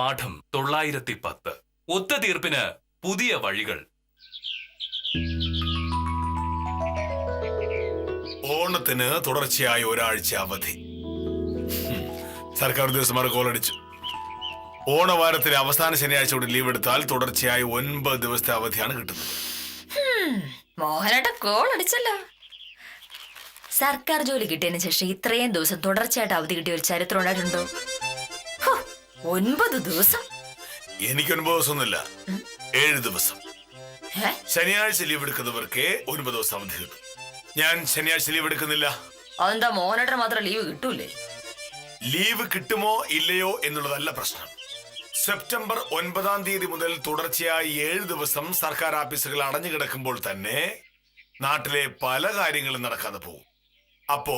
പാഠം 910. ഒത്തുതീർപ്പിന് പുതിയ വഴികൾ. ഓണത്തിന് തുടർച്ചയായി ഒരാഴ്ച അവധി. സർക്കാർ ഉദ്യോഗസ്ഥന്മാർ കോളടിച്ചു. ഓണവാരത്തിലെ അവസാന ശനിയാഴ്ച കൂടി ലീവ് എടുത്താൽ തുടർച്ചയായി 9 ദിവസത്തെ അവധിയാണ് കിട്ടുന്നത്. മോഹനേട്ട കോൾ അടിച്ചല്ലോ. സർക്കാർ ജോലി കിട്ടിയതിന് ശേഷം ഇത്രയും ദിവസം തുടർച്ചയായിട്ട് അവധി കിട്ടിയ ഒരു ചരിത്രം ഉണ്ടായിട്ടുണ്ടോ? 9 ദിവസം. എനിക്ക് 9 ദിവസമൊന്നുമില്ല, 7 ദിവസം. ശനിയാഴ്ച ലീവ് എടുക്കുന്നവർക്ക് 9 ദിവസം അവധി കിട്ടും. ഞാൻ ശനിയാഴ്ച ലീവ് എടുക്കുന്നില്ല. അതെന്താ മോഹനേട്ടന് മാത്രം ലീവ് കിട്ടൂലേ? ലീവ് കിട്ടുമോ ഇല്ലയോ എന്നുള്ളതല്ല പ്രശ്നം. സെപ്റ്റംബർ 9-ാം തീയതി മുതൽ തുടർച്ചയായി 7 ദിവസം സർക്കാർ ഓഫീസുകൾ അടഞ്ഞു കിടക്കുമ്പോൾ തന്നെ നാട്ടിലെ പല കാര്യങ്ങളും നടക്കാതെ പോകും. അപ്പോ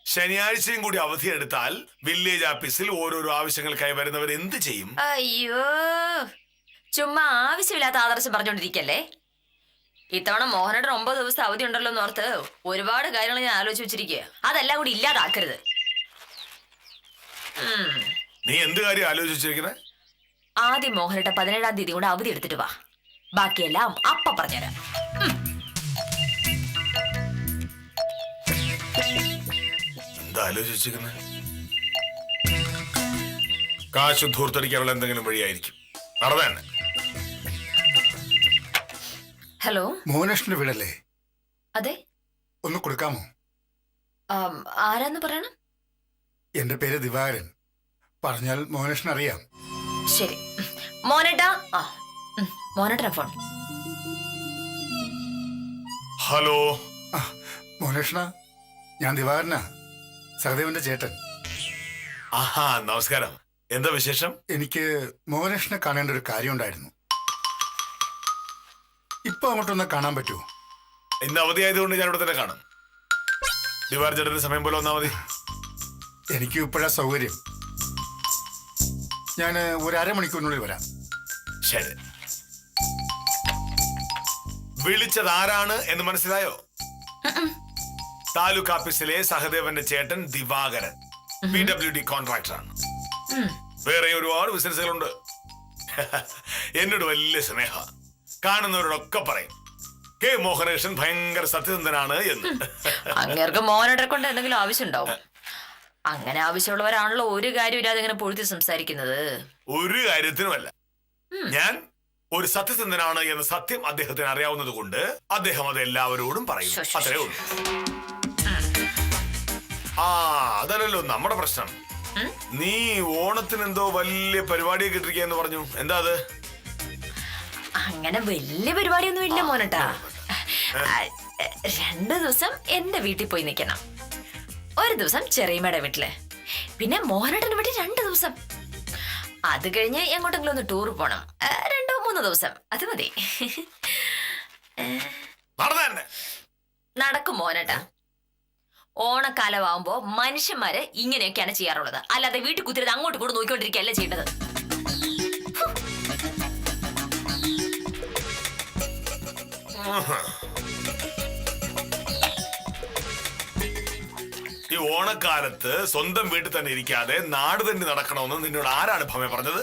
ശനിയാഴ്ചയും കൂടി അവധിയെടുത്താൽ വില്ലേജ് ഓഫീസിൽ ഓരോരോ ആവശ്യങ്ങൾക്കായി വരുന്നവർ എന്ത് ചെയ്യും? അയ്യോ, ചുമ്മാ ആവശ്യമില്ലാത്ത ആദർശം പറഞ്ഞോണ്ടിരിക്കല്ലേ. ഇത്തവണ മോഹനേട്ടൻ 9 ദിവസം അവധി ഉണ്ടല്ലോ എന്നോർത്ത് ഒരുപാട് കാര്യങ്ങൾ ഞാൻ ആലോചിച്ച് വെച്ചിരിക്കുക. അതെല്ലാം കൂടി ഇല്ലാതാക്കരുത്. നീ എന്ത് കാര്യം ആലോചിച്ചിരിക്കണേ? ആദ്യം മോഹനേട്ടൻ 17-ാം തീയതി കൂടെ അവധി എടുത്തിട്ട് വാ. ബാക്കിയെല്ലാം അപ്പ പറഞ്ഞുതരാം. എന്താ ആലോചിച്ചിരിക്കുന്നത്? കാശ് ധൂർത്തടിക്കാനുള്ള എന്തെങ്കിലും വഴിയായിരിക്കും. നടന്നതന്നെ. ഹലോ, മോഹനേഷന്റെ വീടല്ലേ? അതെ. ഒന്ന് കൊടുക്കാമോ? ആരാന്ന് പറയണം? എന്റെ പേര് ദിവാകരൻ. പറഞ്ഞാൽ മോഹനേഷന് അറിയാം. ശരി മോനേട്ടാ. മോനേട്ട ഫോൺ. ഹലോ. മോഹനേഷന, ഞാൻ ദിവാകരനാ, സഹദേവന്റെ ചേട്ടൻ. ആഹാ, നമസ്കാരം. എന്താ വിശേഷം? എനിക്ക് മോഹനേഷനെ കാണേണ്ട ഒരു കാര്യം ഉണ്ടായിരുന്നു. ഇപ്പൊ അങ്ങോട്ടൊന്ന് കാണാൻ പറ്റുമോ? ഇന്ന് അവധി ആയതുകൊണ്ട് ഞാൻ ഇവിടെ തന്നെ കാണും. ദിവാർ ചേട്ടന്റെ സമയം പോലെ വന്നാൽ മതി. എനിക്ക് ഇപ്പോഴാ സൗകര്യം. ഞാൻ ഒരു അരമണിക്കൂറിനുള്ളിൽ വരാം. ശരി. വിളിച്ചത് ആരാണ് എന്ന് മനസ്സിലായോ? താലൂക്ക് ഓഫീസിലെ സഹദേവന്റെ ചേട്ടൻ ദിവാകരൻ, PWD കോൺട്രാക്ടറാണ്. വേറെ ഒരുപാട് ബിസിനസ്സുകളുണ്ട്. എന്നോട് വലിയ സ്നേഹ. കാണുന്നവരോടൊക്കെ പറയും കെ മോഹനേഷൻ ഭയങ്കര സത്യസന്ധനാണ് എന്ന്. അങ്ങേർക്ക് മോഹനേട്ടനെ കൊണ്ട് എന്തെങ്കിലും ആവശ്യം ഉണ്ടാവും. അങ്ങനെ ആവശ്യമുള്ളവരാണല്ലോ ഒരു കാര്യം ഇല്ലാതെ ഇങ്ങനെ പൊഴുത്തി സംസാരിക്കുന്നത്. ഒരു കാര്യത്തിനുമല്ല. ഞാൻ ഒരു സത്യസന്ധനാണ് എന്ന സത്യം അദ്ദേഹത്തിന് അറിയാവുന്നത് കൊണ്ട് അദ്ദേഹം അത് എല്ലാവരോടും പറയും. അത്രേ ഉള്ളൂ. അതല്ലല്ലോ നമ്മുടെ പ്രശ്നം. നീ ഓണത്തിന് എന്തോ വലിയ പരിപാടിയൊക്കെ ഇട്ടിരിക്കാന്ന് പറഞ്ഞു. എന്താ അത്? അങ്ങനെ വലിയ പരിപാടിയൊന്നും ഇല്ല മോനട്ടാ. 2 ദിവസം എന്റെ വീട്ടിൽ പോയി നിൽക്കണം. 1 ദിവസം ചെറിയമ്മയുടെ വീട്ടില്, പിന്നെ മോഹനേട്ടന്റെ വീട്ടിൽ 2 ദിവസം. അത് കഴിഞ്ഞ് എങ്ങോട്ടെങ്കിലും ഒന്ന് ടൂർ പോണം. 2-3 ദിവസം. അത് മതി. നടക്കും മോനേട്ടാ. ഓണക്കാലമാകുമ്പോ മനുഷ്യന്മാര് ഇങ്ങനെയൊക്കെയാണ് ചെയ്യാറുള്ളത്. അല്ലാതെ വീട്ടിൽ കുത്തിരുത് അങ്ങോട്ട് കൂടെ നോക്കിക്കൊണ്ടിരിക്കുകയല്ല ചെയ്യേണ്ടത്. ഈ ഓണക്കാലത്ത് സ്വന്തം വീട്ടിൽ തന്നെ ഇരിക്കാതെ നാട് തന്നെ നടക്കണമെന്ന് നിന്നോട് ആരാണ് ഭമ പറഞ്ഞത്?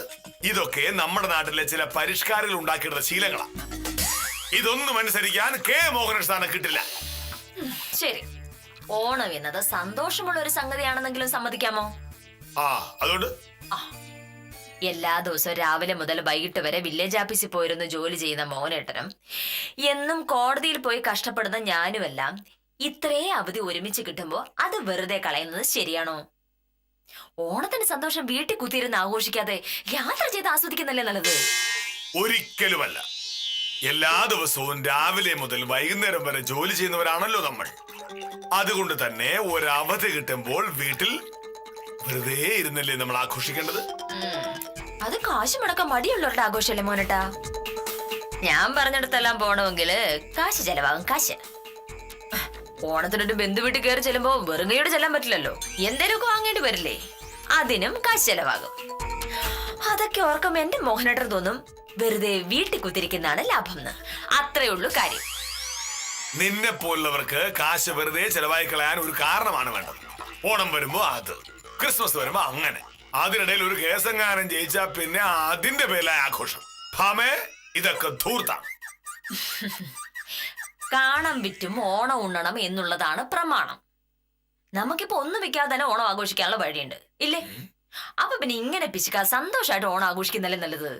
ഇതൊക്കെ നമ്മുടെ നാട്ടിലെ ചില പരിഷ്കാരങ്ങൾ ഉണ്ടാക്കിയെടുത്ത ശീലങ്ങളാണ്. ഇതൊന്നും അനുസരിക്കാൻ കെ മോഹനൻ സ്ഥാനം കിട്ടില്ല. ശരി, ഓണം എന്നത് സന്തോഷമുള്ള ഒരു സംഗതിയാണെന്നെങ്കിലും സമ്മതിക്കാമോ? അതുകൊണ്ട് എല്ലാ ദിവസവും രാവിലെ മുതൽ വൈകിട്ട് വരെ വില്ലേജ് ഓഫീസിൽ പോയിരുന്ന് ജോലി ചെയ്യുന്ന മോനേട്ടനും എന്നും കോടതിയിൽ പോയി കഷ്ടപ്പെടുന്ന ഞാനുമെല്ലാം ഇത്രേ അവധി ഒരുമിച്ച് കിട്ടുമ്പോ അത് വെറുതെ കളയുന്നത് ശരിയാണോ? ഓണത്തിന്റെ സന്തോഷം വീട്ടിൽ കുത്തിയിരുന്ന് ആഘോഷിക്കാതെ യാത്ര ചെയ്ത് ആസ്വദിക്കുന്നല്ലേ നല്ലത്? ഒരിക്കലുമല്ല. എല്ലാ ദിവസവും രാവിലെ മുതൽ വൈകുന്നേരം വരെ ജോലി ചെയ്യുന്നവരാണല്ലോ നമ്മൾ. അതുകൊണ്ട് തന്നെ ഒരവധി കിട്ടുമ്പോൾ വീട്ടിൽ വെറുതെ ഇരുന്നല്ലേ നമ്മൾ ആഘോഷിക്കേണ്ടത്? അത് കാശ് മുടക്കാൻ മടിയുള്ളവരുടെ ആഘോഷമല്ലേ മോനട്ടാ. ഞാൻ പറഞ്ഞിടത്തെല്ലാം പോണമെങ്കിൽ കാശ് ചെലവാകും. കാശ് ഓണത്തിനൊരു ബന്ധു വീട്ടിൽ കയറി ചെല്ലുമ്പോ വെറുങ്ങയോട് ചെല്ലാൻ പറ്റില്ലല്ലോ. എന്തേലൊക്കെ വാങ്ങേണ്ടി വരില്ലേ? അതിനും കാശ് ചെലവാകും. അതൊക്കെ ഓർക്കുമ്പോ എന്റെ മോഹനേട്ടർ തോന്നും വെറുതെ വീട്ടിൽ കുത്തിരിക്കുന്നതാണ് ലാഭം എന്ന്. അത്രേ ഉള്ളൂ കാര്യം. നിന്നെ പോലുള്ളവർക്ക് കാശ് വെറുതെ ചെലവായി കളയാൻ ഒരു കാരണമാണ് വേണ്ടത്. ഓണം വരുമ്പോ അത്, ക്രിസ്മസ് വരുമ്പോ അങ്ങനെ. അതിനിടയിൽ ഒരു കേസെങ്ങാനും ജയിച്ചാ പിന്നെ അതിന്റെ പേരിലായ ആഘോഷം. ഭാമേ, ഇതൊക്കെ ധൂർത്താം. കാണം വിറ്റും ഓണം ഉണ്ണണം എന്നുള്ളതാണ് പ്രമാണം. നമുക്കിപ്പോ ഒന്നും വെക്കാതെ തന്നെ ഓണം ആഘോഷിക്കാനുള്ള വഴിയുണ്ട് ഇല്ലേ? അപ്പൊ പിന്നെ ഇങ്ങനെ പിശുക്കാ സന്തോഷമായിട്ട് ഓണം ആഘോഷിക്കുന്നല്ലേ നല്ലത്.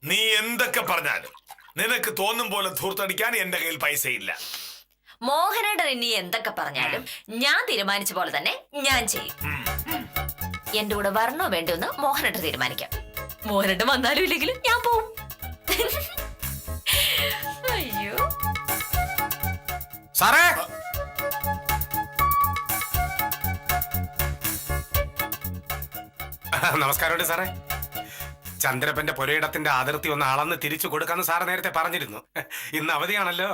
നീ എന്തൊക്കെ പറഞ്ഞാലും നിനക്ക് തോന്നും പോലെ ധൂർത്തടിക്കാൻ എന്റെ കയ്യിൽ പൈസയില്ല. മോഹനേട്ടൻ ഇനി എന്തൊക്കെ പറഞ്ഞാലും ഞാൻ തീരുമാനിച്ച പോലെ തന്നെ ഞാൻ ചെയ്യും. എന്റെ കൂടെ വരണോ വേണ്ടോ എന്ന് മോഹനേട്ടൻ തീരുമാനിക്കാം. മോഹനേട്ടൻ വന്നാലും ഇല്ലെങ്കിലും ഞാൻ പോവും. അയ്യോ സാറേ, നമസ്കാരമുണ്ട് സാറേ. ചന്ദ്രപ്പന്റെ പുരയിടത്തിന്റെ അതിർത്തി ഒന്ന് അളന്ന് തിരിച്ചു കൊടുക്കാന്ന് സാറ് നേരത്തെ പറഞ്ഞിരുന്നു. ഇന്ന് അവധിയാണല്ലോ.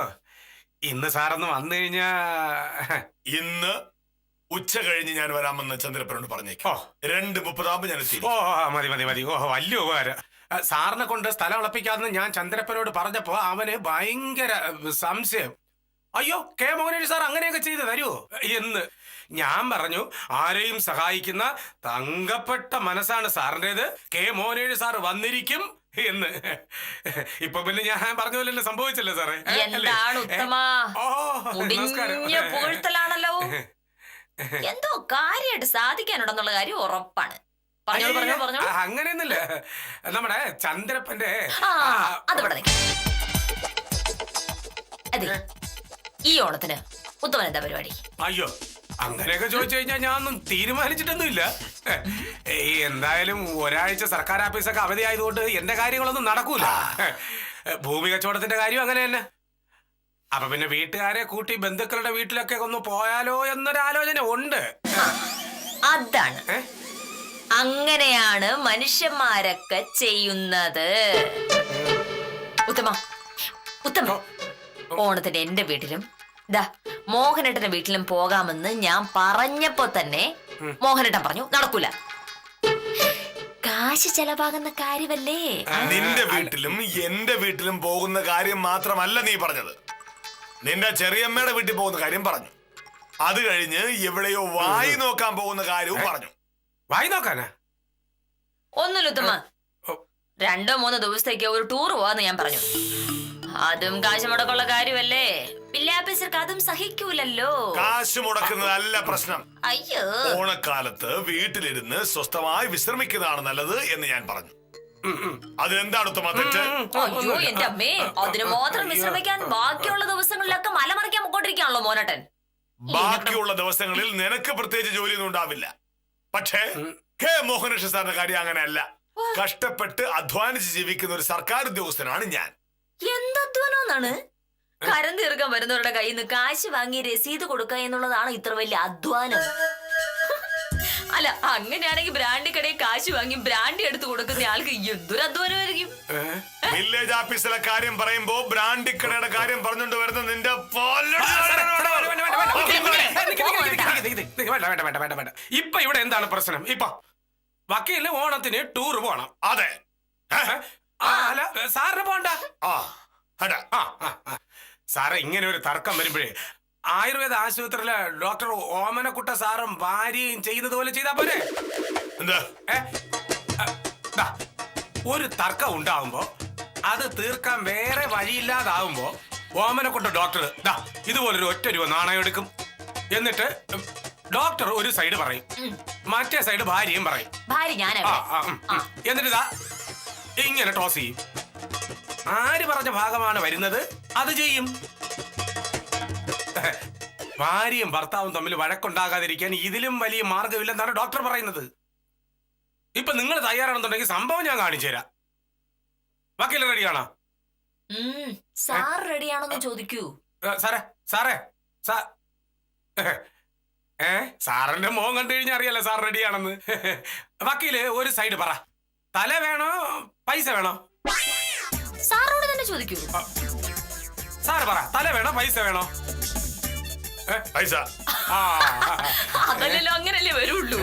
ഇന്ന് സാറൊന്ന് വന്നു കഴിഞ്ഞാ ഇന്ന് ഉച്ച കഴിഞ്ഞ് ഞാൻ വരാമെന്ന് ചന്ദ്രപ്പനോട് പറഞ്ഞേക്കോ. 2:30 ഞാൻ എത്തി. ഓ മതി മതി മതി. ഓ വലിയ ഉപകാരം. സാറിനെ കൊണ്ട് സ്ഥലം ഉളപ്പിക്കാമെന്ന് ഞാൻ ചന്ദ്രപ്പനോട് പറഞ്ഞപ്പോ അവന് ഭയങ്കര സംശയം. അയ്യോ, കെ മോഹനേഷ് സാർ അങ്ങനെയൊക്കെ ചെയ്തു തരുമോ എന്ന്. ഞാൻ പറഞ്ഞു, ആരെയും സഹായിക്കുന്ന തങ്കപ്പെട്ട മനസ്സാണ് സാറിൻ്റെത്, കെ മോഹനേഷ് സാർ വന്നിരിക്കും എന്ന്. ഇപ്പൊ പിന്നെ ഞാൻ പറഞ്ഞ പോലെ തന്നെ സംഭവിച്ചല്ലേ സാറേ? എന്താണ് ഉത്തമാ, നമസ്കാരം. മുടിഞ്ഞ പുകഴ്ത്തലാണല്ലോ. എന്തോ കാര്യമായിട്ട് സാധിക്കാനുണ്ടെന്നുള്ള കാര്യം ഉറപ്പാണ്. പറഞ്ഞോളൂ പറഞ്ഞോളൂ പറഞ്ഞോളൂ. അങ്ങനെയൊന്നുമില്ല, നമ്മുടെ ചന്ദ്രപ്പന്റെ അത് ഇവിടെ നിൽക്ക്. അതെ, ഈ ഓണത്തിന് ഉത്തമൻ എന്താ പരിപാടി? അയ്യോ, അങ്ങനെയൊക്കെ ചോദിച്ചു കഴിഞ്ഞാൽ ഞാനൊന്നും തീരുമാനിച്ചിട്ടൊന്നുമില്ല. എന്തായാലും ഒരാഴ്ച സർക്കാർ ഓഫീസൊക്കെ അവധി ആയതുകൊണ്ട് എന്റെ കാര്യങ്ങളൊന്നും നടക്കൂല. ഭൂമി കച്ചവടത്തിന്റെ കാര്യം അങ്ങനെ തന്നെ. അപ്പൊ പിന്നെ വീട്ടുകാരെ കൂട്ടി ബന്ധുക്കളുടെ വീട്ടിലൊക്കെ ഒന്ന് പോയാലോ എന്നൊരാലോചന ഉണ്ട്. അതാണ്, അങ്ങനെയാണ് മനുഷ്യന്മാരൊക്കെ ചെയ്യുന്നത്. ഉത്തമ ഉത്തമ, ഓണത്തിന് എന്റെ വീട്ടിലും ദാ മോഹനേട്ടന്റെ വീട്ടിലും പോകാമെന്ന് ഞാൻ പറഞ്ഞപ്പോ തന്നെ മോഹനേട്ടൻ പറഞ്ഞു നടക്കൂല. കാശ് ചെലവാകുന്ന കാര്യമല്ലേ. നിന്റെ വീട്ടിലും എന്റെ വീട്ടിലും പോകുന്ന കാര്യം മാത്രമല്ല നീ പറഞ്ഞത്. നിന്റെ ചെറിയമ്മയുടെ വീട്ടിൽ പോകുന്ന കാര്യം പറഞ്ഞു. അത് കഴിഞ്ഞ് എവിടെയോ വായി നോക്കാൻ പോകുന്ന കാര്യവും പറഞ്ഞു. വായി നോക്കാനാ? ഒന്നുമില്ല ഉത്തമ, 2-3 ദിവസത്തേക്ക് ഒരു ടൂർ പോവാന്ന് ഞാൻ പറഞ്ഞു. അതും കാശ് മുടക്കുള്ള കാര്യമല്ലേ. വില്ലേജർക്ക് അതും സഹിക്കൂലല്ലോ. കാശ് മുടക്കുന്നതല്ല പ്രശ്നം. അയ്യോ, ഓണക്കാലത്ത് വീട്ടിലിരുന്ന് സ്വസ്ഥമായി വിശ്രമിക്കുന്നതാണ് നല്ലത് എന്ന് ഞാൻ പറഞ്ഞു. അതിനെന്താണ് ഉത്തമ തെറ്റ്? അയ്യോ എന്റെ അമ്മേ, അതിന് മാത്രം വിശ്രമിക്കാൻ ബാക്കിയുള്ള ദിവസങ്ങളിലൊക്കെ മലമറിക്കാൻ മുക്കോട്ടിരിക്കാണല്ലോ മോനേട്ടൻ. ബാക്കിയുള്ള ദിവസങ്ങളിൽ നിനക്ക് പ്രത്യേകിച്ച് ജോലിയൊന്നും ഉണ്ടാവില്ല. പക്ഷേ കെ മോഹനേഷ് സാറിന്റെ കാര്യം അങ്ങനെയല്ല. കഷ്ടപ്പെട്ട് അധ്വാനിച്ച് ജീവിക്കുന്ന ഒരു സർക്കാർ ഉദ്യോഗസ്ഥനാണ് ഞാൻ. എന്തധ്വാനാണ്? കരം തീർക്കാൻ വരുന്നവരുടെ കയ്യിൽ നിന്ന് കാശ് വാങ്ങി രസീത് കൊടുക്കുക എന്നുള്ളതാണ് ഇത്ര വലിയ അധ്വാനം. അല്ല, അങ്ങനെയാണെങ്കിൽ ബ്രാൻഡി കടയിൽ കാശ് വാങ്ങി ബ്രാൻഡി എടുത്ത് കൊടുക്കുന്ന ആൾക്ക് എന്തൊരു അധ്വാനമായിരിക്കും. വില്ലേജ് ഓഫീസിലെ കാര്യം പറയുമ്പോ ബ്രാൻഡി കടയുടെ കാര്യം പറഞ്ഞുകൊണ്ട് വരുന്ന നിന്റെ ഇപ്പൊ ഇവിടെ എന്താണ് പ്രശ്നം? ഇപ്പൊ വക്കീലിന് ഓണത്തിന് ടൂർ പോണം. അതെ, അല്ല സാറിന് പോണ്ട. സാറേ, ഇങ്ങനെ ഒരു തർക്കം വരുമ്പോഴേ ആയുർവേദ ആശുപത്രിയിലെ ഡോക്ടർ ഓമനക്കുട്ട സാറും ഭാര്യയും ചെയ്യുന്നത് പോലെ ചെയ്താ പോരെ? ഒരു തർക്കം ഉണ്ടാവുമ്പോ അത് തീർക്കാൻ വേറെ വഴിയില്ലാതാവുമ്പോ ഓമനക്കുട്ട ഡോക്ടർ ഇതുപോലൊരു 1 രൂപ നാണയം എടുക്കും. എന്നിട്ട് ഡോക്ടർ ഒരു സൈഡ് പറയും, മറ്റേ സൈഡ് ഭാര്യയും പറയും. എന്നിട്ട് ഇങ്ങനെ ടോസ് ചെയ്യും. ആര് പറഞ്ഞ ഭാഗമാണ് വരുന്നത് അത് ചെയ്യും. ഭാര്യയും ഭർത്താവും തമ്മിൽ വഴക്കുണ്ടാകാതിരിക്കാൻ ഇതിലും വലിയ മാർഗമില്ലെന്നാണ് ഡോക്ടർ പറയുന്നത്. ഇപ്പൊ നിങ്ങൾ തയ്യാറാണെന്നുണ്ടെങ്കിൽ സംഭവം ഞാൻ കാണിച്ചു തരാം. വക്കീൽ റെഡിയാണോ? സാർ റെഡിയാണോന്ന് ചോദിക്കൂ. സാറേ സാറേ സാറിന്റെ മോൻ കണ്ടു കഴിഞ്ഞാൽ അറിയാലോ സാർ റെഡിയാണെന്ന്. വക്കീല് ഒരു സൈഡ് പറ, തല വേണോ പൈസ വേണോ? സാറോട് തന്നെ ചോദിക്കൂ. സാറ് പറ, തല വേണോ പൈസ വേണോ? പൈസ. അതല്ലല്ലോ, അങ്ങനല്ലേ വരുള്ളൂ.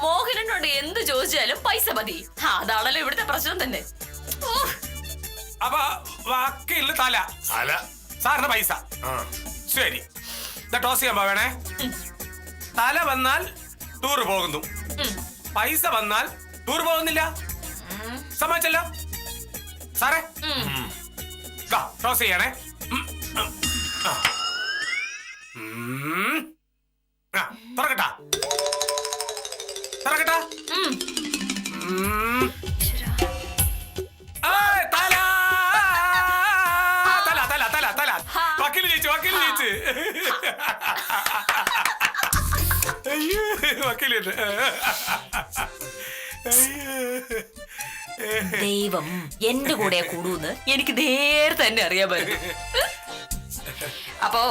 മോഹനനോട് എന്ത് ചോദിച്ചാലും പൈസ മതി. അതാണല്ലോ ഇവിടുത്തെ പ്രശ്നം തന്നെ. അപ്പൊ വക്കീലിന് തല, സാറിന് പൈസ. ശരി, ടോസ് ചെയ്യാൻ വേണേ. തല വന്നാൽ ടൂർ പോകുന്നു, പൈസ വന്നാൽ ടൂർ പോകുന്നില്ല. സമ്മതിച്ചല്ലോ സാറേ? ടോസ് ചെയ്യണേ. തുറക്കട്ടാ തുറക്കട്ടാ. തല തല തല തല തല. വക്കീല് ജയിച്ചു, വക്കീല് ജയിച്ചു. അയ്യോ വക്കീലുണ്ട്. ദൈവം എന്റെ കൂടെ കൂടൂന്ന് എനിക്ക് നേരത്തെ തന്നെ അറിയാമായിരുന്നു. അപ്പോ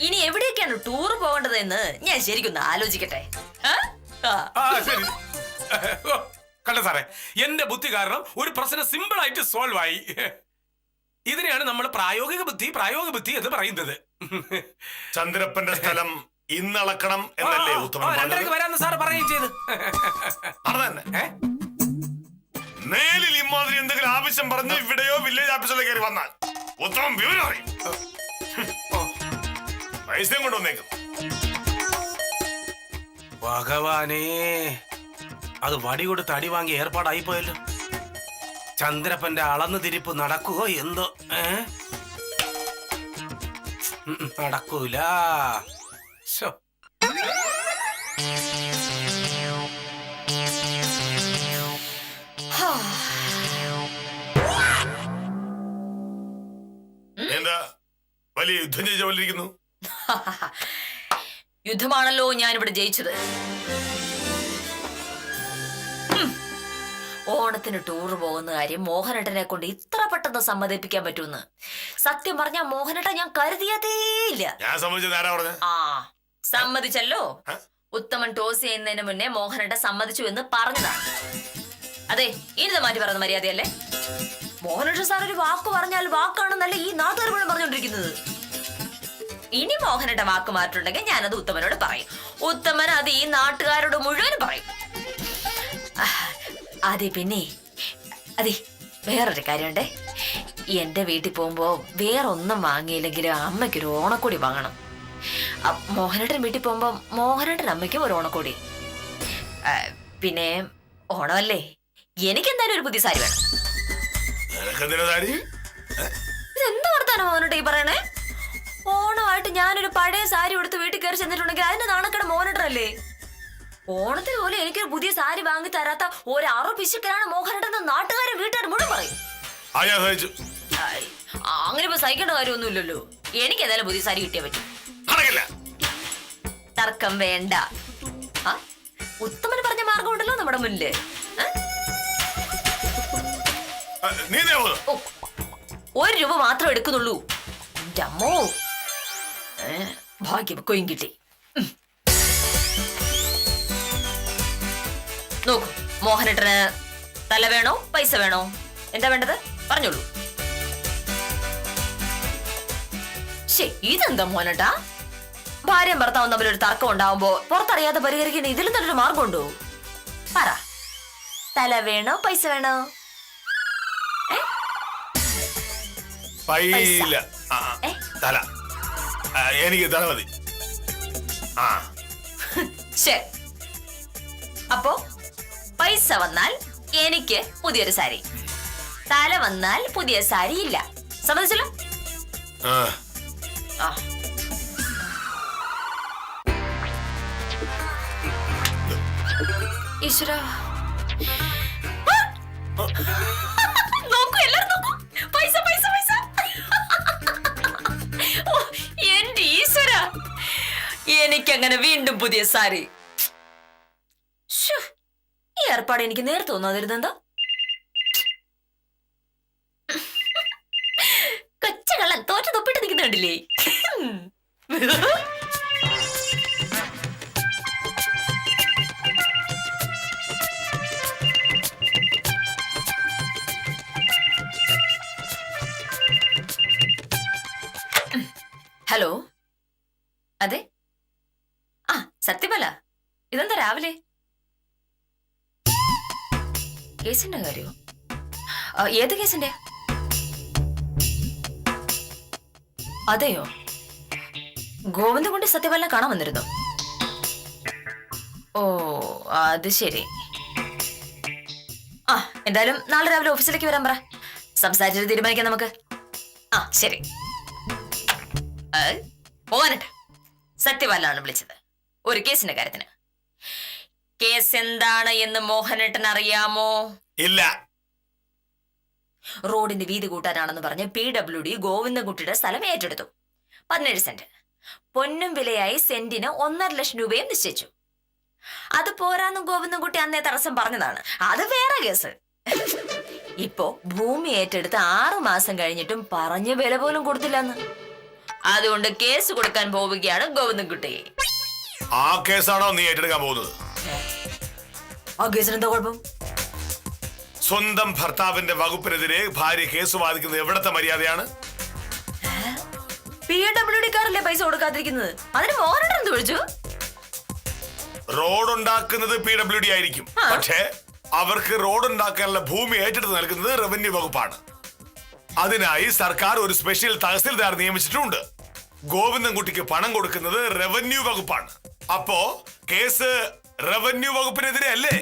ഇനി എവിടേക്കാണ് ടൂർ പോകേണ്ടതെന്ന് ഞാൻ ശരിക്കൊന്ന് ആലോചിക്കട്ടെ. ശരി. കണ്ട സാറേ, എന്റെ ബുദ്ധി കാരണം ഒരു പ്രശ്നം സിമ്പിൾ ആയിട്ട് സോൾവ് ആയി. ഇതിനെയാണ് നമ്മൾ പ്രായോഗിക ബുദ്ധി എന്ന് പറയുന്നത്. ചന്ദ്രപ്പന്റെ സ്ഥലം ഇന്നളക്കണം എന്നല്ലേ ഉത്തമൻ രണ്ടരക്ക് വരാന്ന് സാറ് പറയുകയും ചെയ്ത്. നേരിൽ ഇമാതിരി എന്തെങ്കിലും ആവശ്യം പറഞ്ഞ് ഇവിടെയോ വില്ലേജ് ഓഫീസിലേക്ക് കയറി വന്നാൽ ഉത്തമം വിവരം അറിയും. പൈസയും കൊണ്ടുവന്നേക്കും. ഭഗവാനേ, അത് വടി കൊടുത്ത് അടി വാങ്ങി ഏർപ്പാടായി പോയല്ലോ. ചന്ദ്രപ്പന്റെ അളന്നു തിരിപ്പ് നടക്കുവോ എന്തോ? നടക്കൂല. എന്താ വലിയ യുദ്ധം ജയിച്ച പോലെ ഇരിക്കുന്നു? യുദ്ധമാണല്ലോ ഞാനിവിടെ ജയിച്ചത്. ഓണത്തിന് ടൂർ പോകുന്ന കാര്യം മോഹനേട്ടനെ കൊണ്ട് ഇത്ര പെട്ടെന്ന് സമ്മതിപ്പിക്കാൻ പറ്റുമെന്ന് സത്യം പറഞ്ഞാ മോഹനേട്ടൻ ഞാൻ കരുതിയതേയില്ല. ഞാൻ സമ്മതിച്ചത് ആരാ പറഞ്ഞ? ആ സമ്മതിച്ചല്ലോ. ഉത്തമൻ ടോസ് ചെയ്യുന്നതിന് മുന്നേ മോഹനേട്ടൻ സമ്മതിച്ചു എന്ന് പറഞ്ഞതാണ്. അതെ, ഇനി മാറ്റി പറയുന്ന മര്യാദയല്ലേ? മോഹനേട്ടൻ സാർ ഒരു വാക്ക് പറഞ്ഞാൽ വാക്കാണെന്നല്ല ഈ നാട്ടുകാർ മുഴുവൻ പറഞ്ഞുകൊണ്ടിരിക്കുന്നത്. ഇനി മോഹനേട്ടൻ വാക്ക് മാറ്റുണ്ടെങ്കിൽ ഞാനത് ഉത്തമനോട് പറയും. ഉത്തമൻ അത് ഈ നാട്ടുകാരോട് മുഴുവനും പറയും. അതെ, പിന്നെ അതെ, വേറൊരു കാര്യമുണ്ടേ. എന്റെ വീട്ടിൽ പോകുമ്പോ വേറൊന്നും വാങ്ങിയില്ലെങ്കിലും അമ്മയ്ക്കൊരു ഓണക്കോടി വാങ്ങണം. മോഹനേട്ടൻ വീട്ടിൽ പോകുമ്പോ മോഹനേട്ടൻ അമ്മയ്ക്കും ഒരു ഓണക്കോടി. പിന്നെ ഓണമല്ലേ, എനിക്കെന്തായാലും ഒരു പുതിയ സാരി വേണം. ഇതെന്താ വർത്താനം മോഹനേട്ട ഈ പറയണേ? ഓണമായിട്ട് ഞാനൊരു പഴയ സാരി എടുത്ത് വീട്ടിൽ കയറി ചെന്നിട്ടുണ്ടെങ്കിൽ അതിന്റെ നാണക്കേട് മോഹനേട്ടനല്ലേ? ഓണത്തിന് പോലെ എനിക്കൊരു പുതിയ സാരി വാങ്ങി തരാത്ത ഒരാറു പിശുക്കനാണ് മോഹനേട്ടൻ. നാട്ടുകാരെ വീട്ടുകാർ മുഴുവൻ പറയും. അങ്ങനെ ഇപ്പൊ സഹിക്കേണ്ട കാര്യമൊന്നുമില്ലല്ലോ. എനിക്ക് ഏതായാലും പുതിയ സാരി കിട്ടിയേ പറ്റും. തർക്കം വേണ്ട. ഉത്തമന് പറഞ്ഞ മാർഗം ഉണ്ടല്ലോ നമ്മുടെ മുന്നില്. ഒരു രൂപ മാത്രം എടുക്കുന്നുള്ളൂ. എന്റെ അമ്മോ, ഭാഗ്യം കൊയും കിട്ടി. നോക്കൂ, മോഹനേട്ടന് തല വേണോ പൈസ വേണോ? എന്താ വേണ്ടത് പറഞ്ഞോളൂ. ഇതെന്താ മോഹനേട്ടാ? ഭാര്യയും ഭർത്താവും തമ്മിൽ ഒരു തർക്കം ഉണ്ടാവുമ്പോ പുറത്തറിയാതെ പരിഹരിക്കുന്ന ഇതിലും നല്ലൊരു മാർഗമുണ്ടോ? പറ, തല വേണോ പൈസ വേണോ? തല. എനിക്ക് തല മതി. ശരി, അപ്പോ പൈസ വന്നാൽ എനിക്ക് പുതിയൊരു സാരി, തല വന്നാൽ പുതിയ സാരി ഇല്ല. സമ്മതിച്ചല്ലോ? ഈശ്വര, നോക്കൂ, എല്ലാരും നോക്കൂ. പൈസ പൈസ പൈസ. എന്റെ ഈശ്വര, എനിക്കങ്ങനെ വീണ്ടും പുതിയ സാരി. ഈ ഏർപ്പാട് എനിക്ക് നേരത്തെ തോന്നാതിരുന്നെന്താ? കൊച്ചകള്ളൻ തോറ്റു തൊപ്പിട്ട് നിൽക്കുന്നുണ്ടില്ലേ? ഹലോ, അതെ. സത്യമല്ല, ഇതെന്താ രാവിലെ? കേസിന്റെ കാര്യോ? ഏത് കേസിന്റെ? അതെയോ, ഗോവിന്ദൻ കൊണ്ട് സത്യപാലനെ കാണാൻ വന്നിരുന്നോ? ഓ അത് ശരി. ആ എന്തായാലും നാളെ രാവിലെ ഓഫീസിലേക്ക് വരാൻ പറ. സംസാരിച്ചിട്ട് തീരുമാനിക്കാം നമുക്ക്. ആ ശരി. മോഹനട്ട് സത്യപാലാണ് വിളിച്ചത് ഒരു കേസിന്റെ കാര്യത്തിന്. കേസ് എന്താണ് എന്ന് മോഹനട്ടൻ അറിയാമോ? ഇല്ല. റോഡിന്റെ വീതി കൂട്ടാനാണെന്ന് പറഞ്ഞ് PWD ഗോവിന്ദൻകുട്ടിയുടെ സ്ഥലം ഏറ്റെടുത്തു. 17 സെന്റ്. പൊന്നും വിലയായി സെന്റിന് 1.5 ലക്ഷം രൂപയും നിശ്ചയിച്ചു. അത് പോരാന്ന് ഗോവിന്ദൻകുട്ടി അന്നേ തടസ്സം പറഞ്ഞതാണ്. അത് വേറെ കേസ്. ഇപ്പോ ഭൂമി ഏറ്റെടുത്ത് 6 മാസം കഴിഞ്ഞിട്ടും പറഞ്ഞ വില പോലും കൊടുത്തില്ലെന്ന്. അതുകൊണ്ട് കേസ് കൊടുക്കാൻ പോവുകയാണ് ഗോവിന്ദൻകുട്ടി. ആ കേസാണോ നീ ഏറ്റെടുക്കാൻ പോകുന്നത്? ആ കേസിന് എന്താ കുഴപ്പം? സ്വന്തം ഭർത്താവിന്റെ വകുപ്പിനെതിരെ ഭാര്യ കേസ് വാദിക്കുന്നത് എവിടത്തെ മര്യാദയാണ്? PWD-കാരല്ലേ പൈസ കൊടുക്കാതിരിക്കുന്നത്? അതിന് മോഹനട്ടൻ എന്ത് വിളിച്ചു? റോഡ് ഉണ്ടാക്കുന്നത് PWD ആയിരിക്കും, പക്ഷേ അവർക്ക് റോഡ് ഉണ്ടാക്കാനുള്ള ഭൂമി ഏറ്റെടുത്ത് നൽകുന്നത് റവന്യൂ വകുപ്പാണ്. അതിനായി സർക്കാർ ഒരു സ്പെഷ്യൽ തഹസിൽദാർ നിയമിച്ചിട്ടുണ്ട്. ഗോവിന്ദൻകുട്ടിക്ക് പണം കൊടുക്കുന്നത് റവന്യൂ വകുപ്പാണ്. അപ്പോ കേസ് റവന്യൂ വകുപ്പിനെതിരെ അല്ലേ?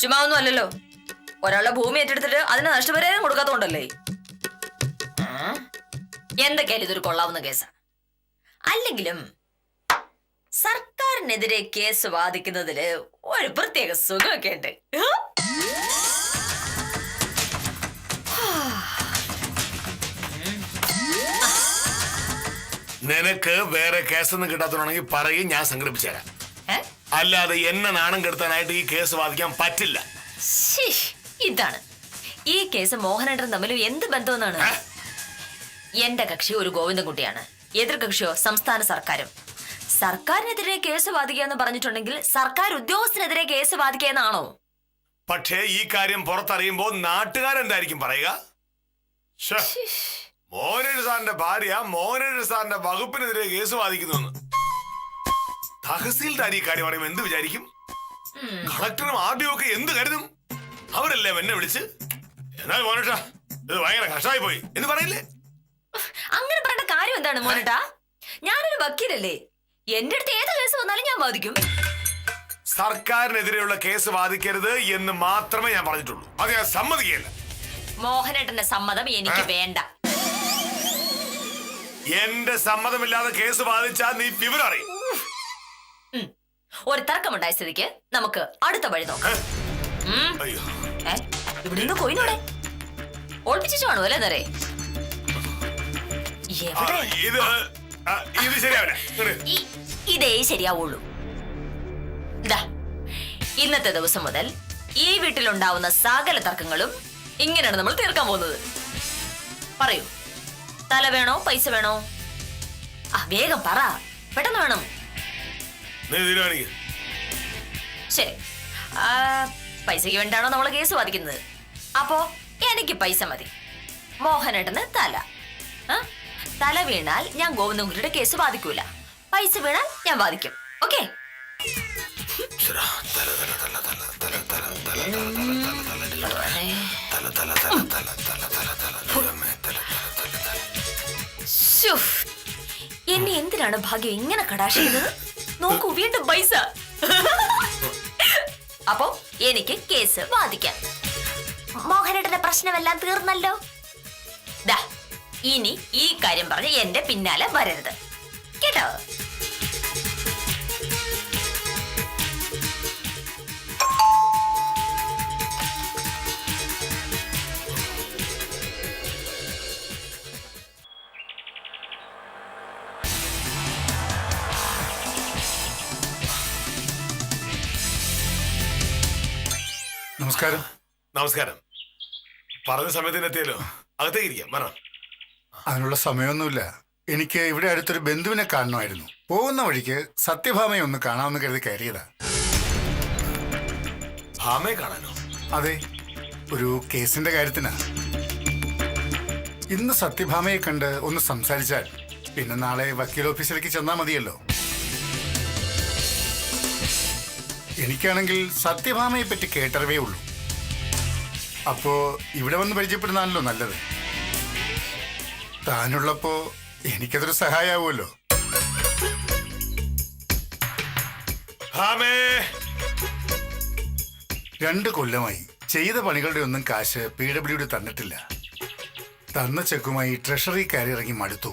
ചുമ്മാ ഒന്നും അല്ലല്ലോ. ഒരാളുടെ ഭൂമി ഏറ്റെടുത്തിട്ട് അതിന് നഷ്ടപരിഹാരം കൊടുക്കാത്തോണ്ടല്ലേ? എന്തൊക്കെയാലും ഇതൊരു കൊള്ളാവുന്ന കേസാണ്. അല്ലെങ്കിലും സർക്കാരിനെതിരെ കേസ് വാദിക്കുന്നതില് ഒരു പ്രത്യേക സുഖമൊക്കെ ഉണ്ട്. നിനക്ക് വേറെ കേസൊന്നും കിട്ടാത്തതാണെങ്കിൽ പറയും, ഞാൻ സംഘടിപ്പിച്ചു തരാം. ഏ? അല്ലാതെ എന്നെ നാണം കെടുത്താനായിട്ട് ഈ കേസ് വാദിക്കാൻ പറ്റില്ല. ശ്ശീ, ഇതാണ് ഈ കേസ് മോഹനേട്ടൻ തമ്മിലും എന്ത് ബന്ധമെന്നാണ്? എന്റെ കക്ഷി ഒരു ഗോവിന്ദൻകുട്ടിയാണ്, എതിർ കക്ഷിയോ സംസ്ഥാന സർക്കാരും. സർക്കാരിനെതിരെ കേസ് വാദിക്കുക എന്ന് പറഞ്ഞിട്ടുണ്ടെങ്കിൽ സർക്കാർ ഉദ്യോഗസ്ഥനെതിരെ കേസ് വാദിക്കുക എന്നാണോ? പക്ഷേ ഈ കാര്യം പുറത്തറിയുമ്പോൾ നാട്ടുകാരെന്തായിരിക്കും പറയുക? ശ്ശെ, മോഹനേഷ് സാറിന്റെ ഭാര്യ മോഹനേഷ് സാറിന്റെ വകുപ്പിനെതിരെ കേസ് വാദിക്കുന്നു. തഹസീൽദാർ ഈ കാര്യം പറയുമ്പോൾ എന്ത് വിചാരിക്കും? കളക്ടറും RDO ഒക്കെ എന്ത് കരുതും? അവരല്ലേ എന്നെ വിളിച്ച് എന്നാൽ മോനേഷ ഇത് ഭയങ്കര കഷ്ടമായി പോയി എന്ന് പറയില്ലേ? അങ്ങനെ പറയേണ്ട കാര്യം എന്താണ് മോനേട്ടാ? ഞാനൊരു വക്കീലല്ലേ, എന്റെ അടുത്ത് ഏത് കേസ് വന്നാലും ഞാൻ വാദിക്കും. സർക്കാരിനെതിരെയുള്ള കേസ് വാദിക്കരുത് എന്ന് മാത്രമേ ഞാൻ പറഞ്ഞിട്ടുള്ളൂ. അത് ഞാൻ സമ്മതിക്കില്ല. മോഹനേട്ടന്റെ സമ്മതം എനിക്ക് വേണ്ട. എന്റെ സമ്മതമില്ലാതെ കേസ് വാദിച്ചാൽ നീ വിവരം അറിയും. ഒരു തർക്കമുണ്ടായ സ്ഥിതിക്ക് നമുക്ക് അടുത്ത വഴി നോക്കാം. അയ്യോ, ഇവിടെ നിന്ന് കൊയിനോടെ ഓൾപ്പിച്ചു കാണുമോ അല്ലേ നേരെ? ഇത് ശരിയാവില്ല. ഇതേ ശരിയാവുള്ളൂ. ദാ, ഇന്നത്തെ ദിവസം മുതൽ ഈ വീട്ടിലുണ്ടാവുന്ന സകല തർക്കങ്ങളും ഇങ്ങനെയാണ് നമ്മൾ തീർക്കാൻ പോകുന്നത്. പറയൂ, തല വേണോ പൈസ വേണോ? വേഗം പറ, പെട്ടെന്ന് വേണം. ശരി, പൈസക്ക് വേണ്ടിയാണോ നമ്മൾ കേസ് വാദിക്കുന്നത്? അപ്പോ എനിക്ക് പൈസ മതി, മോഹനേട്ടന് തല. തല വീണാൽ ഞാൻ ഗോവിന്ദൻകുട്ടിയുടെ കേസ് വാദിക്കൂല, പൈസ വീണാൽ ഞാൻ വാദിക്കും. ഓക്കെ? എന്നെ എന്തിനാണ് ഭാഗ്യം ഇങ്ങനെ കടാക്ഷിക്കുന്നത്? നോക്കൂ, വീണ്ടും പൈസ. അപ്പോ എനിക്ക് കേസ് വാദിക്കാം. മോഹനേട്ടന്റെ പ്രശ്നമെല്ലാം തീർന്നല്ലോ. ദാ, ഇനി ഈ കാര്യം പറഞ്ഞ് എന്റെ പിന്നാലെ വരരുത്, കേട്ടോ? നമസ്കാരം. നമസ്കാരം. പറഞ്ഞ സമയത്തിന് എത്തിയല്ലോ, അകത്തേക്ക് ഇരിക്കാം. പറ. അതിനുള്ള സമയമൊന്നുമില്ല. എനിക്ക് ഇവിടെ അടുത്തൊരു ബന്ധുവിനെ കാണണമായിരുന്നു. പോകുന്ന വഴിക്ക് സത്യഭാമയെ ഒന്ന് കാണാമെന്ന് കരുതി കയറിയതാ. ഭാമയെ കാണാനോ? അതെ, ഒരു കേസിന്റെ കാര്യത്തിനാ. ഇന്ന് സത്യഭാമയെ കണ്ട് ഒന്ന് സംസാരിച്ചാൽ പിന്നെ നാളെ വക്കീൽ ഓഫീസിലേക്ക് ചെന്നാൽ മതിയല്ലോ. എനിക്കാണെങ്കിൽ സത്യഭാമയെ പറ്റി കേട്ടറിവേ ഉള്ളൂ. അപ്പോ ഇവിടെ വന്ന് പരിചയപ്പെടുന്നാണല്ലോ നല്ലത്. താനുള്ളപ്പോ എനിക്കതൊരു സഹായമാവുമല്ലോ. ഭാമേ 2 കൊല്ലമായി ചെയ്ത പണികളുടെ ഒന്നും കാശ് PWD തന്നിട്ടില്ല. തന്ന ചെക്കുമായി ട്രഷറി കയറി ഇറങ്ങി മടുത്തു.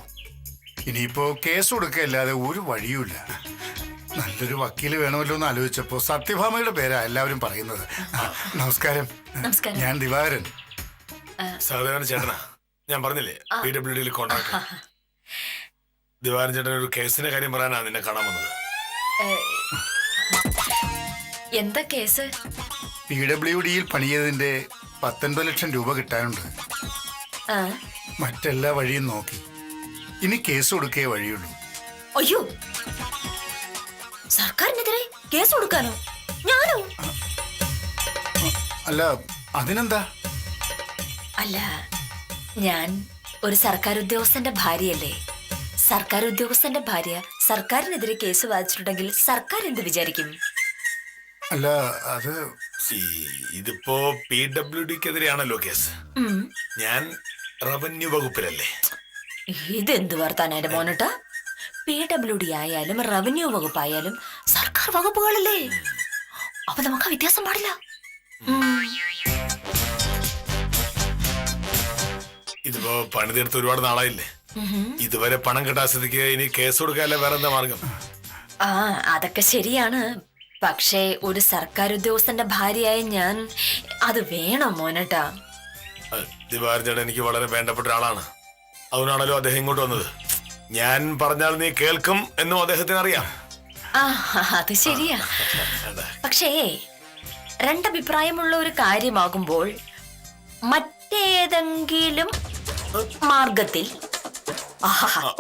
ഇനിയിപ്പോ കേസ് കൊടുക്കല്ലാതെ ഒരു വഴിയുമില്ല. നല്ലൊരു വക്കീല് വേണമല്ലോ എന്ന് ആലോചിച്ചപ്പോ സത്യഭാമയുടെ പേരാ എല്ലാവരും പറയുന്നത്. നമസ്കാരം. നമസ്കാരം. ഞാൻ ദിവാകരൻ. സഹദേവൻ ചേട്ടനാ, ഞാൻ പറഞ്ഞില്ലേ PWD കോൺട്രാക്ട്. ദിവാരൻ ചേട്ടൻ ഒരു കേസിന്റെ കാര്യം പറയാനാ നിന്നെ കാണാൻ വന്നത്. എന്താ കേസ്? PWD പണിയതിന്റെ 19 ലക്ഷം രൂപ കിട്ടാനുണ്ട്. ആ. മറ്റെല്ലാ വഴിയും നോക്കി. ഇനി കേസ് കൊടുക്കേ വഴിയുള്ളൂ. അയ്യോ, സർക്കാരിനെതിരെ കേസ് കൊടുക്കാനോ? ഞാനോ? അല്ല, അതിനെന്താ? അല്ല, ഞാൻ ഒരു സർക്കാർ ഉദ്യോഗസ്ഥന്റെ ഭാര്യയല്ലേ. സർക്കാർ ഉദ്യോഗസ്ഥന്റെ ഭാര്യ സർക്കാരിനെതിരെ കേസ് വാദിച്ചിട്ടുണ്ടെങ്കിൽ സർക്കാർ എന്ത് വിചാരിക്കും? അല്ല, അത് ഇതിപ്പോ PWDക്കെതിരെയാണല്ലോ കേസ്. ഞാൻ റവന്യൂ വകുപ്പിലല്ലേ. ഇതെന്ത് വർത്താനം എന്റെ മോനട്ടാ? PWD ആയാലും റവന്യൂ വകുപ്പായാലും സർക്കാർ വകുപ്പുകളല്ലേ. അപ്പൊ നമുക്ക് ആ വ്യത്യാസം പാടില്ല. ഇതിപ്പോ പണി തീർത്ത് ഒരുപാട് നാളായില്ലേ. ഇതുവരെ പണം കിട്ടാൻ സ്ഥിതിക്ക് ഇനി കേസ് കൊടുക്കാല്ലേ വേറെ എന്താ മാർഗം? ആ, അതൊക്കെ ശരിയാണ്. പക്ഷേ ഒരു സർക്കാർ ഉദ്യോഗസ്ഥന്റെ ഭാര്യയായ ഞാൻ അത് വേണം മോനട്ടാ. ദിവാരൻ ചേട്ടൻ എനിക്ക് വളരെ വേണ്ടപ്പെട്ട ഒരാളാണ്. അതുകൊണ്ടാണല്ലോ അദ്ദേഹം ഇങ്ങോട്ട് വന്നത്. ഞാൻ പറഞ്ഞാൽ നീ കേൾക്കും എന്നും അദ്ദേഹത്തിന് അറിയാം. ആ, അത് ശരിയാ. പക്ഷേ രണ്ടഭിപ്രായമുള്ള ഒരു കാര്യമാകുമ്പോൾ മറ്റേതെങ്കിലും മാർഗത്തിൽ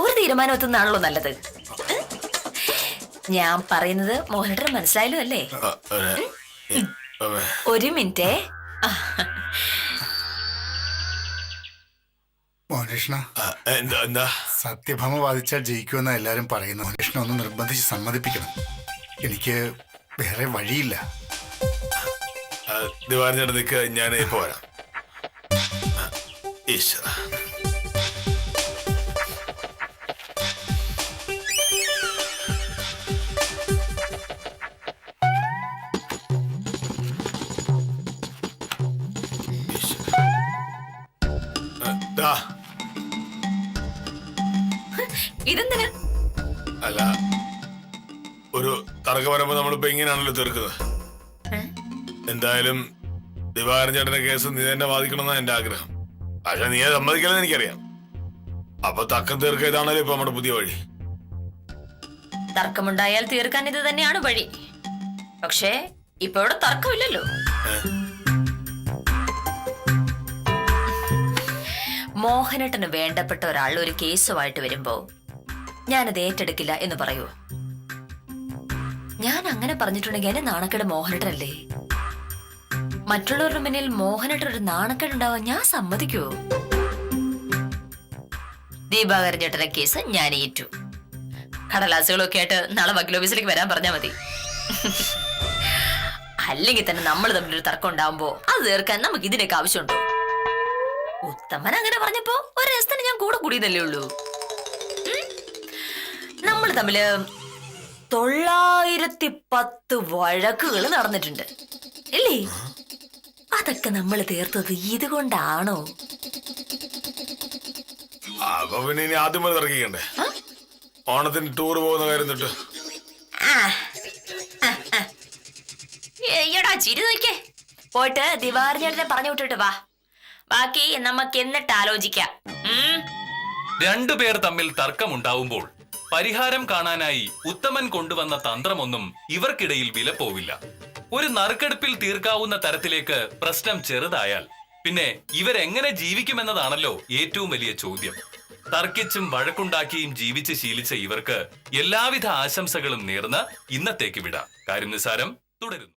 ഒരു തീരുമാനം എത്തുന്നതാണല്ലോ നല്ലത്. ഞാൻ പറയുന്നത് മോഹനേട്ടൻ മനസ്സിലായല്ലോ അല്ലേ? ഒരു മിനിറ്റേ. മോഹനകൃഷ്ണ, എന്താ? സത്യഭാമ വാദിച്ചാൽ ജയിക്കുമെന്നാ എല്ലാരും പറയുന്നു. മോഹനകൃഷ്ണ ഒന്ന് നിർബന്ധിച്ച് സമ്മതിപ്പിക്കണം. എനിക്ക് വേറെ വഴിയില്ല. ദിവാരൻ ചേട്ടൻ നിൽക്ക്, ഞാൻ ഇപ്പൊ വരാം. ഈശ്വര, ഇതെന്തിനാ? അല്ല, ഒരു തർക്കം വരുമ്പോ നമ്മളിപ്പോ ഇങ്ങനെയാണല്ലോ തീർക്കുന്നത്. എന്തായാലും ദിവാരൻ ചേട്ടന്റെ കേസ് നീ തന്നെ വാദിക്കണമെന്നാണ് എന്റെ ആഗ്രഹം. പക്ഷെ നീ അത് സമ്മതിക്കില്ലെന്ന് എനിക്കറിയാം. അപ്പൊ തക്കം തീർക്കുക ഇതാണല്ലോ ഇപ്പൊ നമ്മുടെ പുതിയ വഴി. തർക്കമുണ്ടായാൽ തീർക്കാൻ ഇത് തന്നെയാണ് വഴി. പക്ഷേ ഇപ്പൊ ഇവിടെ തർക്കമില്ലല്ലോ. മോഹനേട്ടന് വേണ്ടപ്പെട്ട ഒരാൾ ഒരു കേസുമായിട്ട് വരുമ്പോ ഞാനത് ഏറ്റെടുക്കില്ല എന്ന് പറയൂ? ഞാൻ അങ്ങനെ പറഞ്ഞിട്ടുണ്ടെങ്കിൽ എന്നെ നാണക്കേട് മോഹനേട്ടനല്ലേ. മറ്റുള്ളവരുടെ മുന്നിൽ മോഹനേട്ടൻ ഒരു നാണക്കേട് ഉണ്ടാവാൻ ഞാൻ സമ്മതിക്കുവോ? ദീപാകരൻ ചേട്ടന്റെ കേസ് ഞാൻ ഏറ്റു. കടലാസുകളൊക്കെ ആയിട്ട് നാളെ വക്കീൽ ഓഫീസിലേക്ക് വരാൻ പറഞ്ഞാൽ മതി. അല്ലെങ്കിൽ തന്നെ നമ്മൾ തമ്മിലൊരു തർക്കം ഉണ്ടാവുമ്പോ അത് തീർക്കാൻ നമുക്ക് ഇതിനൊക്കെ ആവശ്യമുണ്ടോ? ഉത്തമൻ അങ്ങനെ പറഞ്ഞപ്പോ ഒരു രസത്തിന് ഞാൻ കൂടെ കൂടിയതല്ലേ ഉള്ളൂ. നമ്മൾ തമ്മില് 910 വഴക്കുകൾ നടന്നിട്ടുണ്ട് അല്ലേ? അതൊക്കെ നമ്മൾ തീർത്തത് ഇതുകൊണ്ടാണോ? അപ്പൊ പിന്നെ ഇനി ആദ്യം മുതൽ തർക്കിക്കണ്ടേ? ഓണത്തിന് ടൂർ പോകുന്ന കാര്യം തൊട്ട്. എടാ ചിരി നോക്കേ. പോയിട്ട് ദിവാരൻ പറഞ്ഞു വിട്ടിട്ട് വാ. ബാക്കി നമുക്ക് എന്നിട്ട് ആലോചിക്കാം. രണ്ടുപേർ തമ്മിൽ തർക്കമുണ്ടാവുമ്പോൾ പരിഹാരം കാണാനായി ഉത്തമൻ കൊണ്ടുവന്ന തന്ത്രമൊന്നും ഇവർക്കിടയിൽ വില പോവില്ല. ഒരു നറുക്കെടുപ്പിൽ തീർക്കാവുന്ന തരത്തിലേക്ക് പ്രശ്നം ചെറുതായാൽ പിന്നെ ഇവരെങ്ങനെ ജീവിക്കുമെന്നതാണല്ലോ ഏറ്റവും വലിയ ചോദ്യം. തർക്കിച്ചും വഴക്കുണ്ടാക്കിയും ജീവിച്ച് ശീലിച്ച ഇവർക്ക് എല്ലാവിധ ആശംസകളും നേർന്ന് ഇന്നത്തേക്ക് വിടാം. കാര്യം നിസാരം തുടരുന്നു.